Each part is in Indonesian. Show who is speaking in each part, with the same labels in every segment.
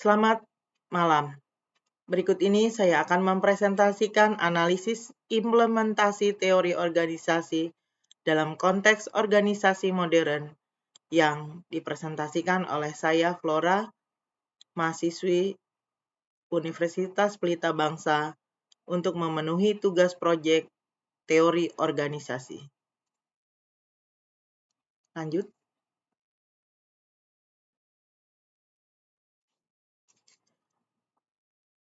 Speaker 1: Selamat malam. Berikut ini saya akan mempresentasikan analisis implementasi teori organisasi dalam konteks organisasi modern yang dipresentasikan oleh saya, Flora, mahasiswi Universitas Pelita Bangsa, untuk memenuhi tugas proyek teori organisasi. Lanjut.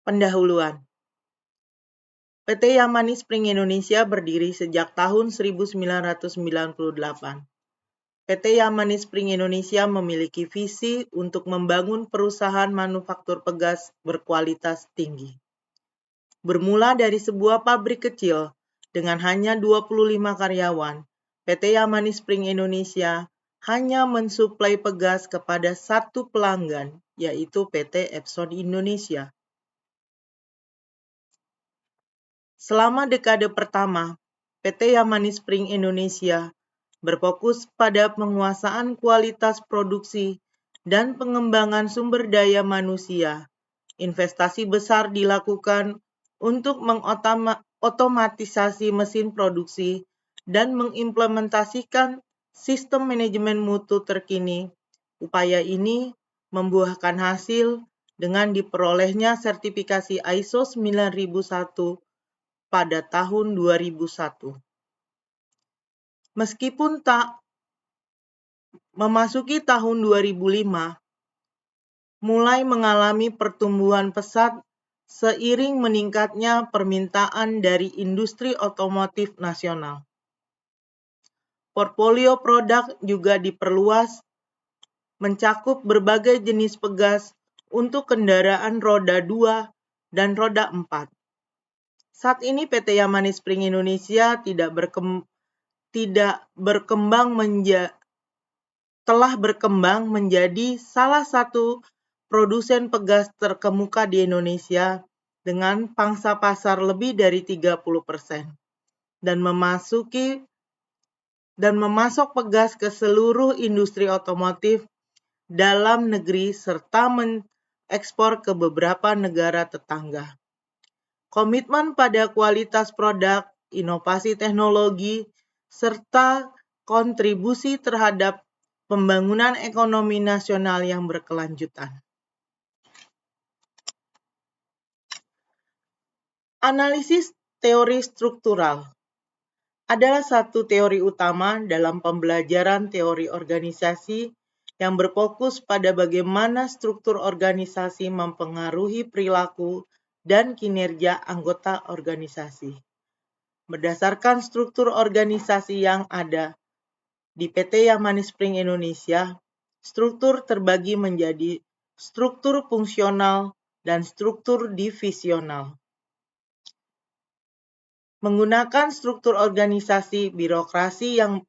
Speaker 1: Pendahuluan. PT Yamani Spring Indonesia berdiri sejak tahun 1998. PT Yamani Spring Indonesia memiliki visi untuk membangun perusahaan manufaktur pegas berkualitas tinggi. Bermula dari sebuah pabrik kecil dengan hanya 25 karyawan, PT Yamani Spring Indonesia hanya mensuplai pegas kepada satu pelanggan, yaitu PT Epson Indonesia. Selama dekade pertama, PT Yamani Spring Indonesia berfokus pada penguasaan kualitas produksi dan pengembangan sumber daya manusia. Investasi besar dilakukan untuk mengotomatisasi mesin produksi dan mengimplementasikan sistem manajemen mutu terkini. Upaya ini membuahkan hasil dengan diperolehnya sertifikasi ISO 9001 pada tahun 2001. Meskipun tak memasuki tahun 2005, mulai mengalami pertumbuhan pesat seiring meningkatnya permintaan dari industri otomotif nasional. Portfolio produk juga diperluas mencakup berbagai jenis pegas untuk kendaraan roda 2 dan roda 4. Saat ini PT Yamani Spring Indonesia telah berkembang menjadi salah satu produsen pegas terkemuka di Indonesia dengan pangsa pasar lebih dari 30% dan memasok pegas ke seluruh industri otomotif dalam negeri serta mengekspor ke beberapa negara tetangga. Komitmen pada kualitas produk, inovasi teknologi, serta kontribusi terhadap pembangunan ekonomi nasional yang berkelanjutan. Analisis teori struktural adalah satu teori utama dalam pembelajaran teori organisasi yang berfokus pada bagaimana struktur organisasi mempengaruhi perilaku dan kinerja anggota organisasi. Berdasarkan struktur organisasi yang ada di PT Yamani Spring Indonesia, struktur terbagi menjadi struktur fungsional dan struktur divisional. Menggunakan struktur organisasi birokrasi yang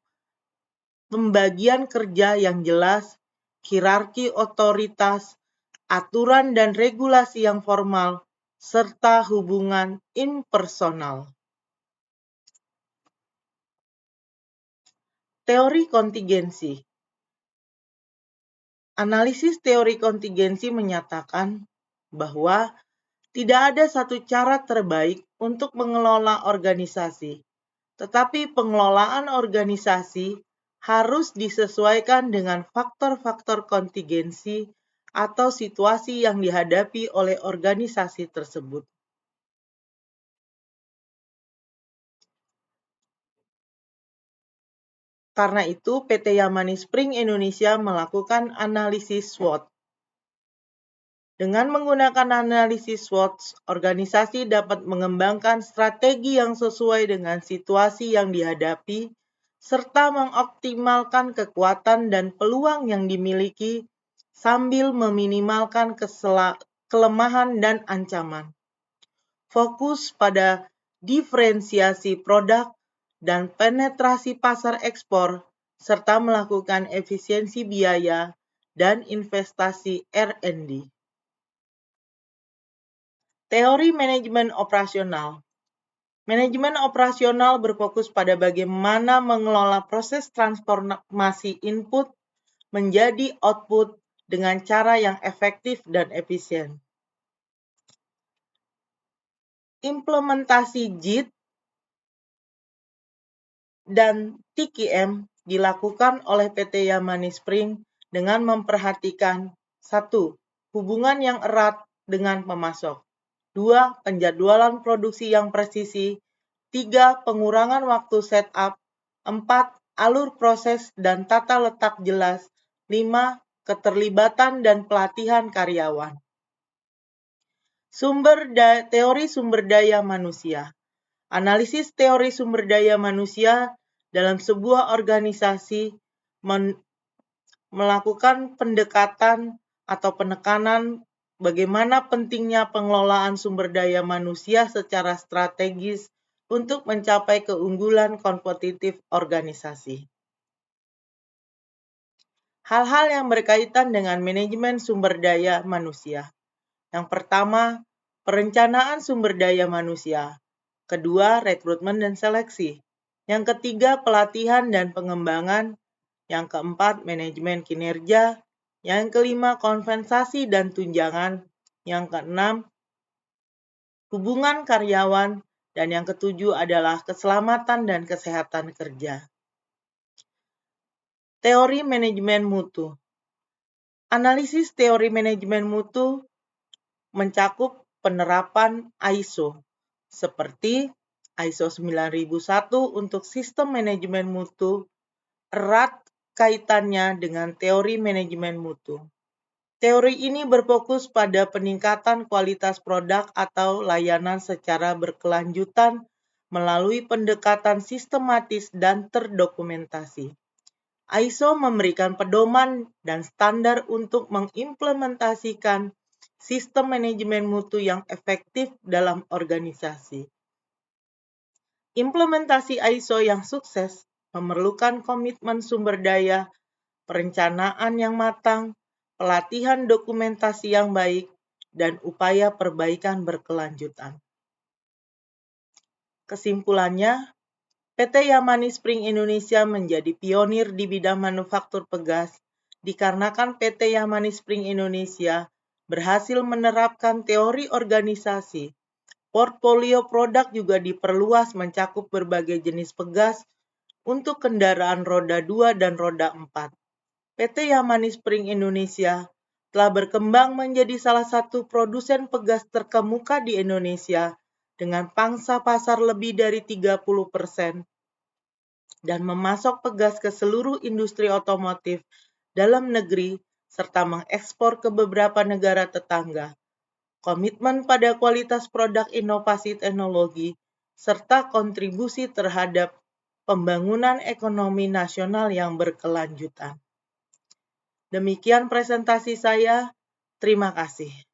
Speaker 1: pembagian kerja yang jelas, hierarki otoritas, aturan dan regulasi yang formal, serta hubungan impersonal. Teori kontingensi. Analisis teori kontingensi menyatakan bahwa tidak ada satu cara terbaik untuk mengelola organisasi, tetapi pengelolaan organisasi harus disesuaikan dengan faktor-faktor kontingensi atau situasi yang dihadapi oleh organisasi tersebut. Karena itu, PT Yamani Spring Indonesia melakukan analisis SWOT. Dengan menggunakan analisis SWOT, organisasi dapat mengembangkan strategi yang sesuai dengan situasi yang dihadapi, serta mengoptimalkan kekuatan dan peluang yang dimiliki sambil meminimalkan kelemahan dan ancaman. Fokus pada diferensiasi produk dan penetrasi pasar ekspor, serta melakukan efisiensi biaya dan investasi R&D. Teori manajemen operasional. Manajemen operasional berfokus pada bagaimana mengelola proses transformasi input menjadi output dengan cara yang efektif dan efisien. Implementasi JIT dan TKM dilakukan oleh PT Yamani Spring dengan memperhatikan 1. Hubungan yang erat dengan pemasok. 2. Penjadwalan produksi yang presisi. 3. Pengurangan waktu setup. 4. Alur proses dan tata letak jelas. 5. Keterlibatan dan pelatihan karyawan. Teori sumber daya manusia. Analisis teori sumber daya manusia dalam sebuah organisasi melakukan pendekatan atau penekanan bagaimana pentingnya pengelolaan sumber daya manusia secara strategis untuk mencapai keunggulan kompetitif organisasi. Hal-hal yang berkaitan dengan manajemen sumber daya manusia. Yang pertama, perencanaan sumber daya manusia. Kedua, rekrutmen dan seleksi. Yang ketiga, pelatihan dan pengembangan. Yang keempat, manajemen kinerja. Yang kelima, kompensasi dan tunjangan. Yang keenam, hubungan karyawan. Dan yang ketujuh adalah keselamatan dan kesehatan kerja. Teori manajemen mutu. Analisis teori manajemen mutu mencakup penerapan ISO, seperti ISO 9001 untuk sistem manajemen mutu, erat kaitannya dengan teori manajemen mutu. Teori ini berfokus pada peningkatan kualitas produk atau layanan secara berkelanjutan melalui pendekatan sistematis dan terdokumentasi. ISO memberikan pedoman dan standar untuk mengimplementasikan sistem manajemen mutu yang efektif dalam organisasi. Implementasi ISO yang sukses memerlukan komitmen sumber daya, perencanaan yang matang, pelatihan dokumentasi yang baik, dan upaya perbaikan berkelanjutan. Kesimpulannya, PT Yamani Spring Indonesia menjadi pionir di bidang manufaktur pegas dikarenakan PT Yamani Spring Indonesia berhasil menerapkan teori organisasi. Portfolio produk juga diperluas mencakup berbagai jenis pegas untuk kendaraan roda 2 dan roda 4. PT Yamani Spring Indonesia telah berkembang menjadi salah satu produsen pegas terkemuka di Indonesia dengan pangsa pasar lebih dari 30% dan memasok pegas ke seluruh industri otomotif dalam negeri serta mengekspor ke beberapa negara tetangga. Komitmen pada kualitas produk inovasi teknologi serta kontribusi terhadap pembangunan ekonomi nasional yang berkelanjutan. Demikian presentasi saya. Terima kasih.